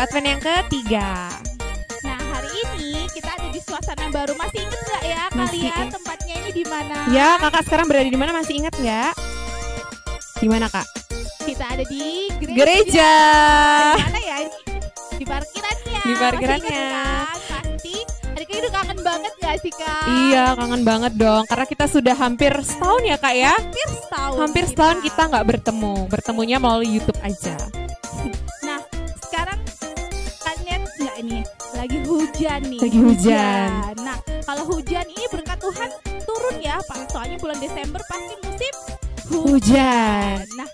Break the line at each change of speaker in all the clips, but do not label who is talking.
Advent yang ketiga.
Nah, hari ini kita ada di suasana baru. Masih inget nggak ya kalian tempatnya ini di mana?
Ya, kakak sekarang berada di mana, masih ingat nggak? Di mana, Kak?
Kita ada di
gereja.
Di mana ya? Di parkirannya.
Di parkirannya.
Masih inget kan? Pasti. Adik udah kangen banget gak sih, Kak?
Iya, kangen banget dong. Karena kita sudah hampir setahun ya, Kak ya? Hampir setahun kita nggak bertemu. Bertemunya melalui YouTube aja.
Nah, sekarang kalian nggak ini lagi hujan nih.
Lagi hujan.
Nah, kalau hujan ini berkat Tuhan turun ya, Pak. Soalnya bulan Desember pasti musim
hujan.
Nah,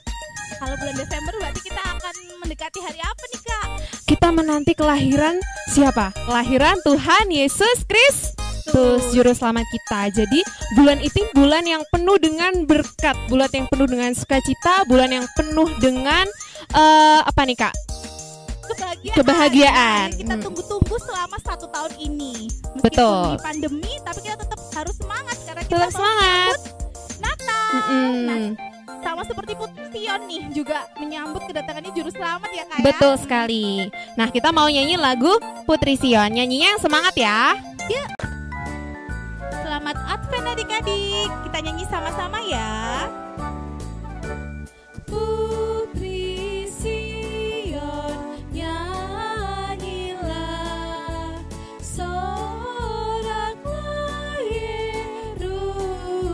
kalau bulan Desember berarti kita akan mendekati hari apa nih, Kak?
Kita menanti kelahiran siapa? Kelahiran Tuhan Yesus Kristus, Juru Selamat kita. Jadi bulan itu bulan yang penuh dengan berkat, bulan yang penuh dengan sukacita, bulan yang penuh dengan apa nih, Kak? Kebahagiaan.
Kita tunggu-tunggu selama 1 tahun ini. Meskipun
Betul.
di pandemi, tapi kita tetap harus semangat karena kita
Tetap
mau
semangat.
menyambut Natal. Nah, sama seperti Putri Sion nih juga menyambut kedatangannya Juru Selamat ya, Kak.
Betul sekali. Nah, kita mau nyanyi lagu Putri Sion. Nyanyinya yang semangat ya.
Ya. Selamat Advent adik-adik. Kita nyanyi sama-sama ya. Putri Sion, nyanyilah, soraklah Yerusalem.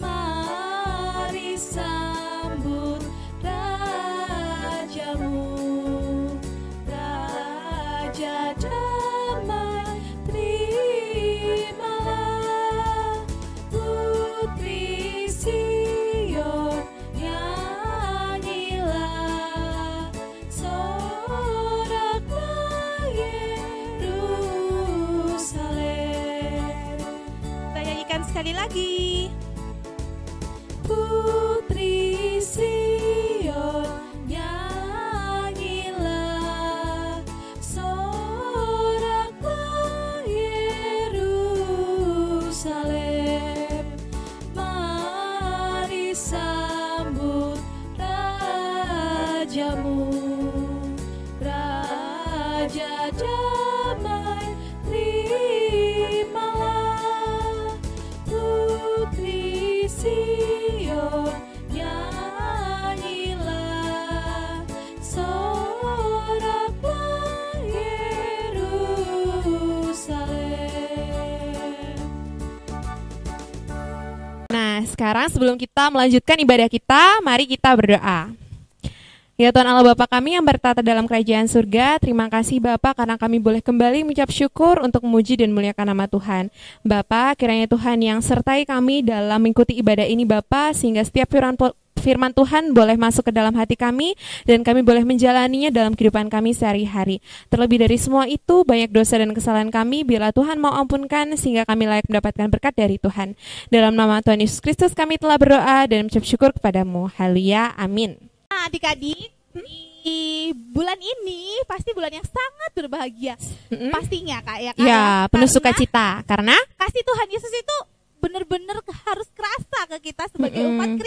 Mari sambut Rajamu, Raja damai, terimalah. Putri Sion, nyanyilah, soraklah Yerusalem. Kita nyanyikan sekali lagi. Putri Sion, nyanyilah, soraklah Yerusalem. Mari sambut Rajamu, Raja damai, terimalah. Putri Sion, nyanyilah, soraklah Yerusalem.
Nah, sekarang sebelum kita melanjutkan ibadah kita, mari kita berdoa. Ya Tuhan Allah Bapa kami yang bertata dalam kerajaan surga, terima kasih Bapa karena kami boleh kembali mengucap syukur untuk memuji dan memuliakan nama Tuhan. Bapa, kiranya Tuhan yang sertai kami dalam mengikuti ibadah ini Bapa, sehingga setiap firman Tuhan boleh masuk ke dalam hati kami dan kami boleh menjalaninya dalam kehidupan kami sehari-hari. Terlebih dari semua itu, banyak dosa dan kesalahan kami, bila Tuhan mau ampunkan sehingga kami layak mendapatkan berkat dari Tuhan. Dalam nama Tuhan Yesus Kristus kami telah berdoa dan mengucap syukur kepadamu. Haleluya, amin.
Nah, adik-adik, di bulan ini pasti bulan yang sangat berbahagia. Pastinya, Kak, ya, Kak?
Ya, penuh
Karena
sukacita. Karena
kasih Tuhan Yesus itu benar-benar harus kerasa ke kita sebagai umat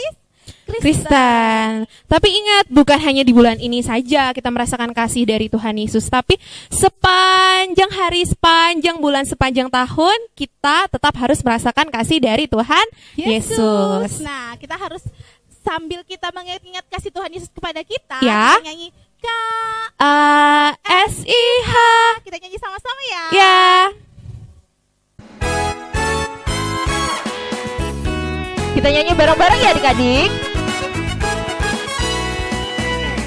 Kristen. Tapi ingat, bukan hanya di bulan ini saja kita merasakan kasih dari Tuhan Yesus, tapi sepanjang hari, sepanjang bulan, sepanjang tahun kita tetap harus merasakan kasih dari Tuhan Yesus.
Nah, kita harus sambil kita mengingat kasih Tuhan Yesus kepada kita,
Ya.
kita nyanyi
KASIH.
Kita nyanyi sama-sama ya.
Ya.
Kita nyanyi bareng-bareng ya adik-adik.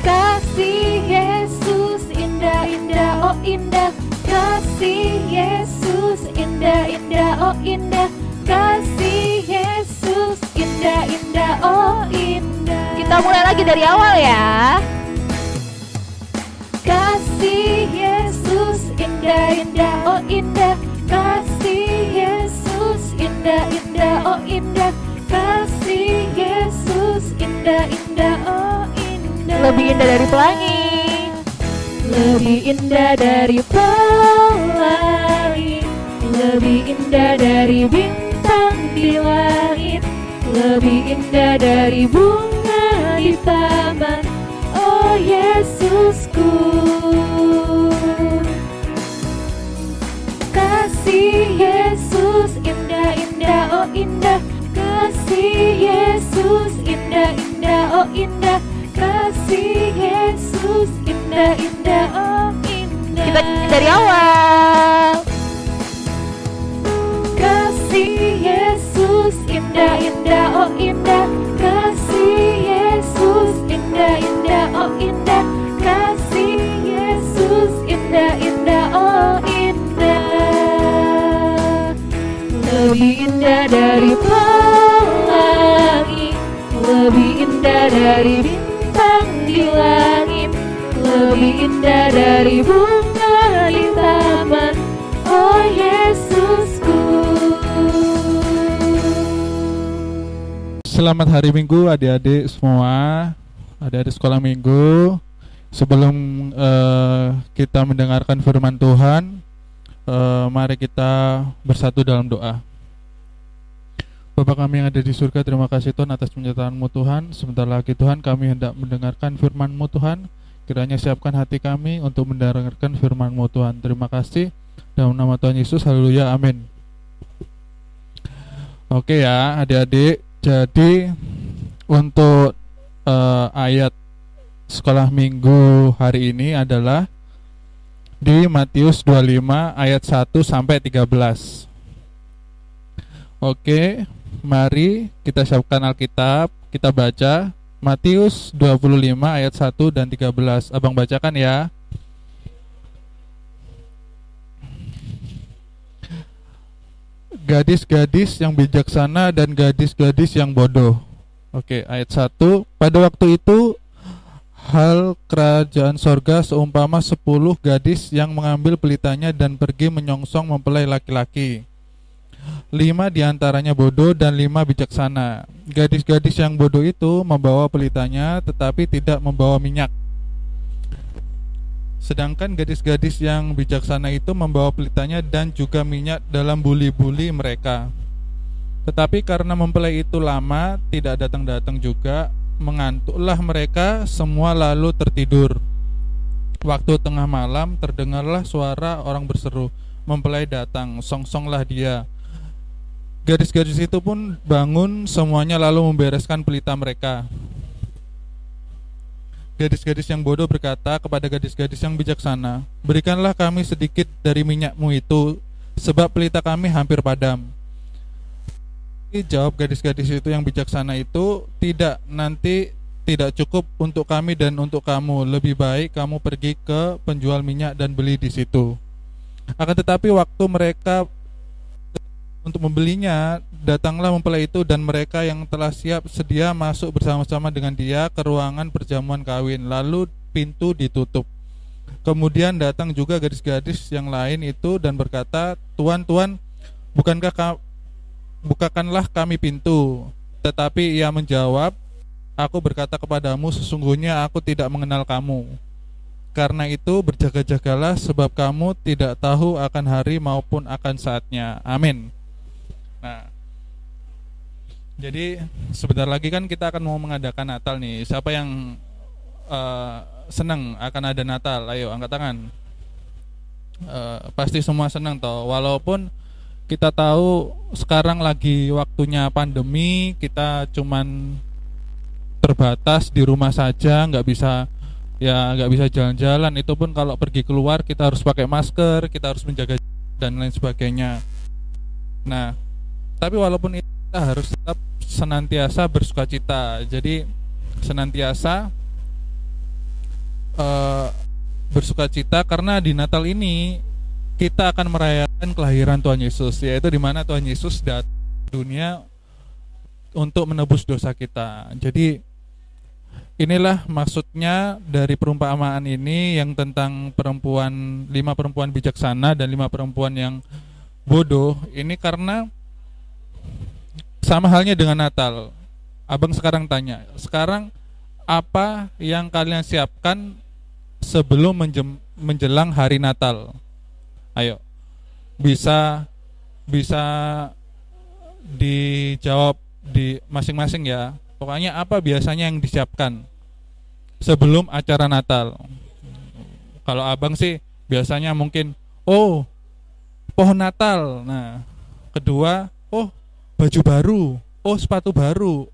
Kasih Yesus indah-indah, oh indah. Kasih Yesus indah-indah, oh indah. Kasih Yesus indah-indah, oh indah.
Kita mulai lagi dari awal ya.
Kasih Yesus indah-indah, oh indah. Kasih Yesus indah-indah, oh indah. Kasih Yesus indah-indah, oh indah.
Lebih indah dari pelangi,
lebih indah dari pelangi, lebih indah dari bintang di langit, lebih indah dari bunga di taman. Oh Yesus
oh indah. Kasih Yesus indah, indah, oh indah. Kita nyanyi dari awal. Kasih Yesus indah, indah, oh indah. Kasih Yesus indah, indah, oh indah. Kasih Yesus indah, indah, oh indah. Lebih indah dari pelangi, lebih indah dari bintang di langit, lebih indah dari bunga di taman, oh Yesusku.
Selamat hari Minggu adik-adik semua, adik-adik sekolah minggu. Sebelum kita mendengarkan firman Tuhan, mari kita bersatu dalam doa. Bapa kami yang ada di surga, terima kasih Tuhan atas penyertaan-Mu Tuhan. Sebentar lagi Tuhan kami hendak mendengarkan firman-Mu Tuhan. Kiranya siapkan hati kami untuk mendengarkan firman-Mu Tuhan. Terima kasih. Dalam nama Tuhan Yesus, haleluya, amin. Oke ya adik-adik. Jadi untuk ayat sekolah minggu hari ini adalah di Matius 25 ayat 1 sampai 13. Oke, mari kita siapkan Alkitab, kita baca Matius 25 ayat 1 dan 13. Abang bacakan ya. Gadis-gadis yang bijaksana dan gadis-gadis yang bodoh. Oke, ayat 1. Pada waktu itu hal kerajaan sorga seumpama 10 gadis yang mengambil pelitanya dan pergi menyongsong mempelai laki-laki. 5 diantaranya bodoh dan 5 bijaksana. Gadis-gadis yang bodoh itu membawa pelitanya tetapi tidak membawa minyak. Sedangkan gadis-gadis yang bijaksana itu membawa pelitanya dan juga minyak dalam buli-buli mereka. Tetapi karena mempelai itu lama tidak datang-datang juga, mengantuklah mereka semua lalu tertidur. Waktu tengah malam terdengarlah suara orang berseru, "Mempelai datang, songsonglah dia." Gadis-gadis itu pun bangun semuanya lalu membereskan pelita mereka. Gadis-gadis yang bodoh berkata kepada gadis-gadis yang bijaksana, "Berikanlah kami sedikit dari minyakmu itu, sebab pelita kami hampir padam." Jawab gadis-gadis itu yang bijaksana itu, "Tidak, nanti tidak cukup untuk kami dan untuk kamu. Lebih baik kamu pergi ke penjual minyak dan beli di situ." Akan tetapi waktu mereka untuk membelinya, datanglah mempelai itu dan mereka yang telah siap sedia masuk bersama-sama dengan dia ke ruangan perjamuan kawin. Lalu pintu ditutup. Kemudian datang juga gadis-gadis yang lain itu dan berkata, "Tuan, Tuan, bukakanlah kami pintu." Tetapi ia menjawab, "Aku berkata kepadamu, sesungguhnya aku tidak mengenal kamu. Karena itu berjaga-jagalah, sebab kamu tidak tahu akan hari maupun akan saatnya." Amin. Nah, jadi sebentar lagi kan kita akan mau mengadakan Natal nih. Siapa yang senang akan ada Natal? Ayo angkat tangan. Pasti semua senang toh. Walaupun kita tahu sekarang lagi waktunya pandemi, kita cuman terbatas di rumah saja, nggak bisa jalan-jalan. Itu pun kalau pergi keluar kita harus pakai masker, kita harus menjaga dan lain sebagainya. Nah, tapi walaupun itu kita harus tetap senantiasa bersukacita. Jadi senantiasa bersukacita karena di Natal ini kita akan merayakan kelahiran Tuhan Yesus, yaitu di mana Tuhan Yesus datang ke dunia untuk menebus dosa kita. Jadi inilah maksudnya dari perumpamaan ini yang tentang 5 perempuan bijaksana dan 5 perempuan yang bodoh. Ini karena sama halnya dengan Natal. Abang sekarang tanya, sekarang apa yang kalian siapkan sebelum menjelang hari Natal? Ayo, bisa dijawab di masing-masing ya. Pokoknya apa biasanya yang disiapkan sebelum acara Natal? Kalau abang sih biasanya mungkin, pohon Natal. Nah, kedua, baju baru, sepatu baru,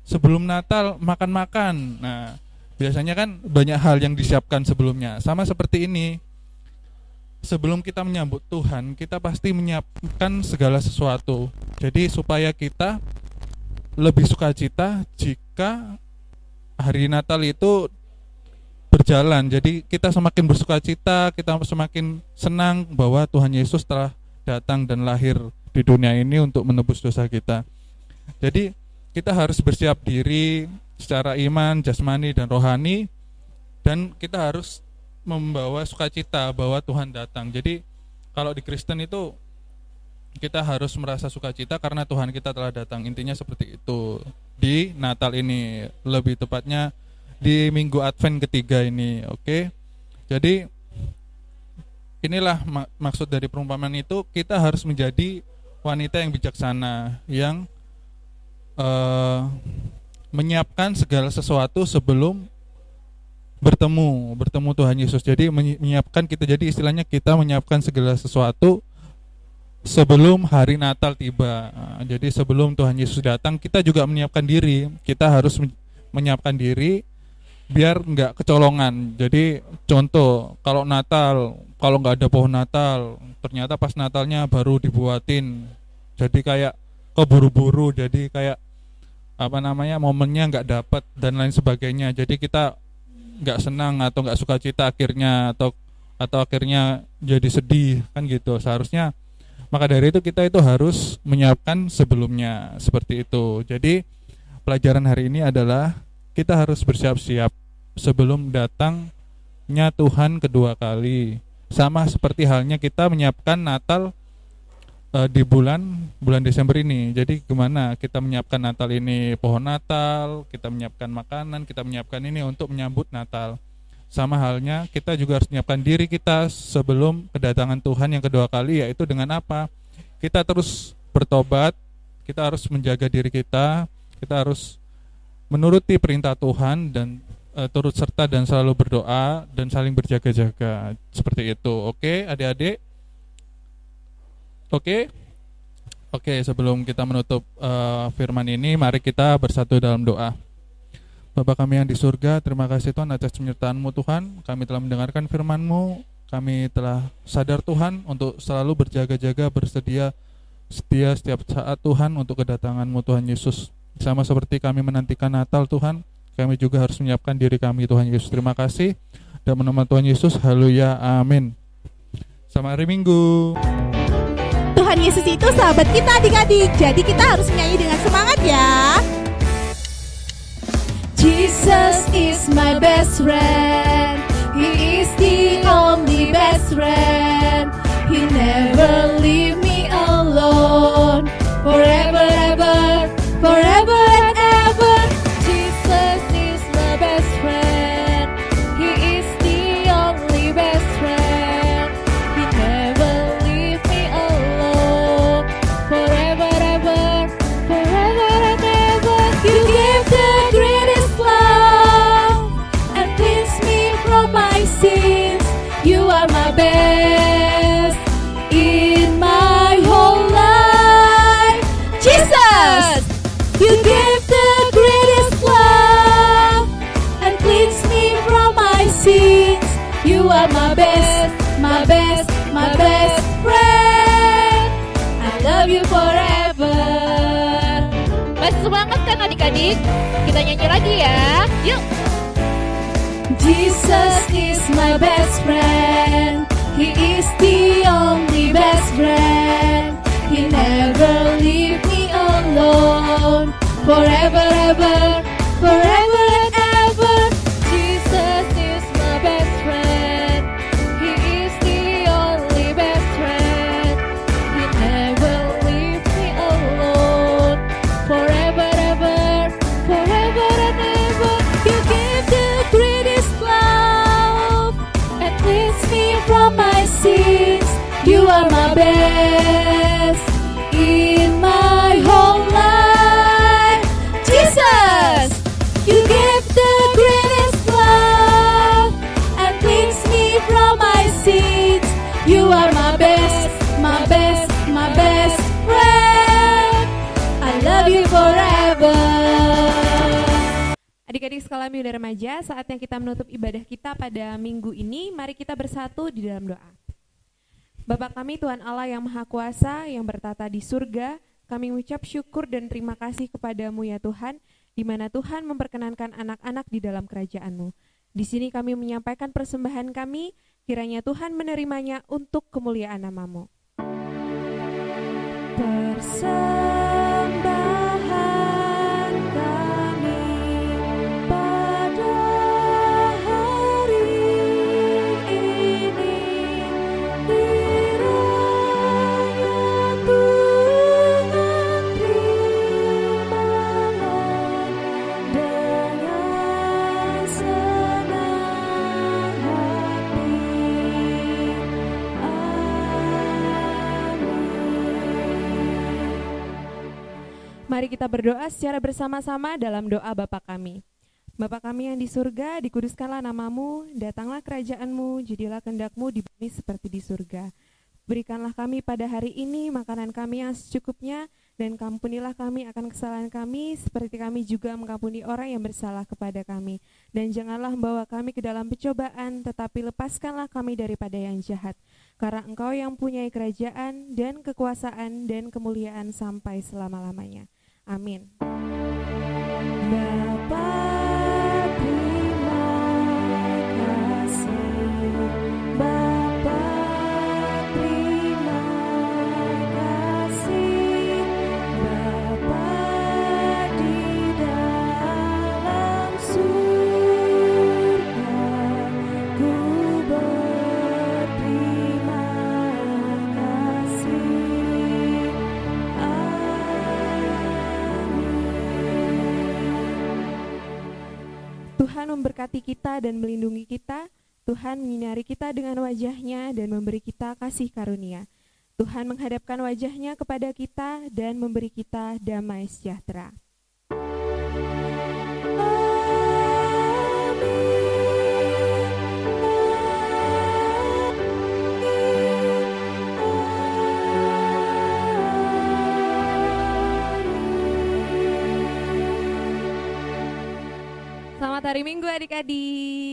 sebelum Natal makan-makan. Nah, biasanya kan banyak hal yang disiapkan sebelumnya. Sama seperti ini. Sebelum kita menyambut Tuhan, kita pasti menyiapkan segala sesuatu. Jadi supaya kita lebih sukacita jika hari Natal itu berjalan. Jadi kita semakin bersukacita, kita semakin senang bahwa Tuhan Yesus telah datang dan lahir di dunia ini untuk menebus dosa kita. Jadi kita harus bersiap diri secara iman, jasmani, dan rohani, dan kita harus membawa sukacita bahwa Tuhan datang. Jadi kalau di Kristen itu kita harus merasa sukacita karena Tuhan kita telah datang. Intinya seperti itu di Natal ini, lebih tepatnya di Minggu Advent ketiga ini. Oke. Jadi inilah maksud dari perumpamaan itu, kita harus menjadi wanita yang bijaksana, yang menyiapkan segala sesuatu sebelum bertemu Tuhan Yesus. Jadi menyiapkan kita, jadi istilahnya kita menyiapkan segala sesuatu sebelum hari Natal tiba. Jadi sebelum Tuhan Yesus datang, kita juga menyiapkan diri. Kita harus menyiapkan diri biar nggak kecolongan. Jadi contoh, kalau Natal, kalau nggak ada pohon Natal, ternyata pas Natalnya baru dibuatin, jadi kayak keburu-buru, jadi kayak momennya nggak dapat dan lain sebagainya. Jadi kita nggak senang atau nggak sukacita akhirnya, atau akhirnya jadi sedih kan gitu. Seharusnya maka dari itu kita itu harus menyiapkan sebelumnya seperti itu. Jadi pelajaran hari ini adalah kita harus bersiap-siap sebelum datangnya Tuhan kedua kali. Sama seperti halnya kita menyiapkan Natal di bulan Desember ini. Jadi gimana kita menyiapkan Natal ini, pohon Natal, kita menyiapkan makanan, kita menyiapkan ini untuk menyambut Natal. Sama halnya kita juga harus menyiapkan diri kita sebelum kedatangan Tuhan yang kedua kali, yaitu dengan apa? Kita terus bertobat, kita harus menjaga diri kita harus menuruti perintah Tuhan dan turut serta dan selalu berdoa dan saling berjaga-jaga. Seperti itu. Oke, adik-adik? Oke, sebelum kita menutup firman ini, mari kita bersatu dalam doa. Bapa kami yang di surga, terima kasih Tuhan atas penyertaan-Mu Tuhan. Kami telah mendengarkan firman-Mu, kami telah sadar Tuhan untuk selalu berjaga-jaga, setia setiap saat Tuhan untuk kedatangan-Mu Tuhan Yesus. Sama seperti kami menantikan Natal Tuhan, kami juga harus menyiapkan diri kami Tuhan Yesus. Terima kasih, dan menama Tuhan Yesus, haleluya, amin. Selamat hari Minggu.
Tuhan Yesus itu sahabat kita adik-adik, jadi kita harus menyanyi dengan semangat ya. Jesus is my best friend, He is the only best friend, He never leave me alone, forever ever, forever and ever. Jesus is my best friend, He is the only best friend, He never leave me alone, forever ever, forever and ever. You give the greatest love and cleanse me from my sins. You are my best in my whole life. Jesus, you give the greatest love and cleanse me from my sins. You are my best, my best, my best friend. I love you forever.
Masih semangat kan adik-adik? Kita nyanyi lagi ya. Yuk.
Jesus is my best friend, He is the only best friend, He never leave me alone, forever ever, forever and ever. Jesus is my best friend, He is the only best friend, He never leave me alone, forever ever, forever and ever. You give the greatest love and cleanse me from my sins. You are my best in my whole life. Jesus, you give the greatest love and cleanse me from my sins. You are my best, my best, my best friend. I love you forever.
Adik-adik sekolah muda remaja, saatnya kita menutup ibadah kita pada minggu ini. Mari kita bersatu di dalam doa. Bapa kami Tuhan Allah yang Maha Kuasa, yang bertata di surga, kami mengucap syukur dan terima kasih kepadamu ya Tuhan, di mana Tuhan memperkenankan anak-anak di dalam kerajaan-Mu. Di sini kami menyampaikan persembahan kami, kiranya Tuhan menerimanya untuk kemuliaan nama-Mu.
Persembahan kami pada hari ini, kiranya Tuhan terimalah dengan senang hati.
Mari kita berdoa secara bersama-sama dalam doa Bapa kami. Bapa kami yang di surga, dikuduskanlah namamu, datanglah kerajaanmu, jadilah kehendak-mu di bumi seperti di surga. Berikanlah kami pada hari ini makanan kami yang secukupnya, dan ampunilah kami akan kesalahan kami, seperti kami juga mengampuni orang yang bersalah kepada kami. Dan janganlah membawa kami ke dalam pencobaan, tetapi lepaskanlah kami daripada yang jahat. Karena Engkau yang mempunyai kerajaan, dan kekuasaan, dan kemuliaan sampai selama-lamanya. Amin.
Bapa, terima kasih. Bapa, terima kasih. Bapa di dalam surga, ku berterima kasih.
Tuhan memberkati kita dan melindungi kita. Tuhan menyinari kita dengan wajah-Nya dan memberi kita kasih karunia. Tuhan menghadapkan wajah-Nya kepada kita dan memberi kita damai sejahtera. Selamat hari Minggu adik-adik.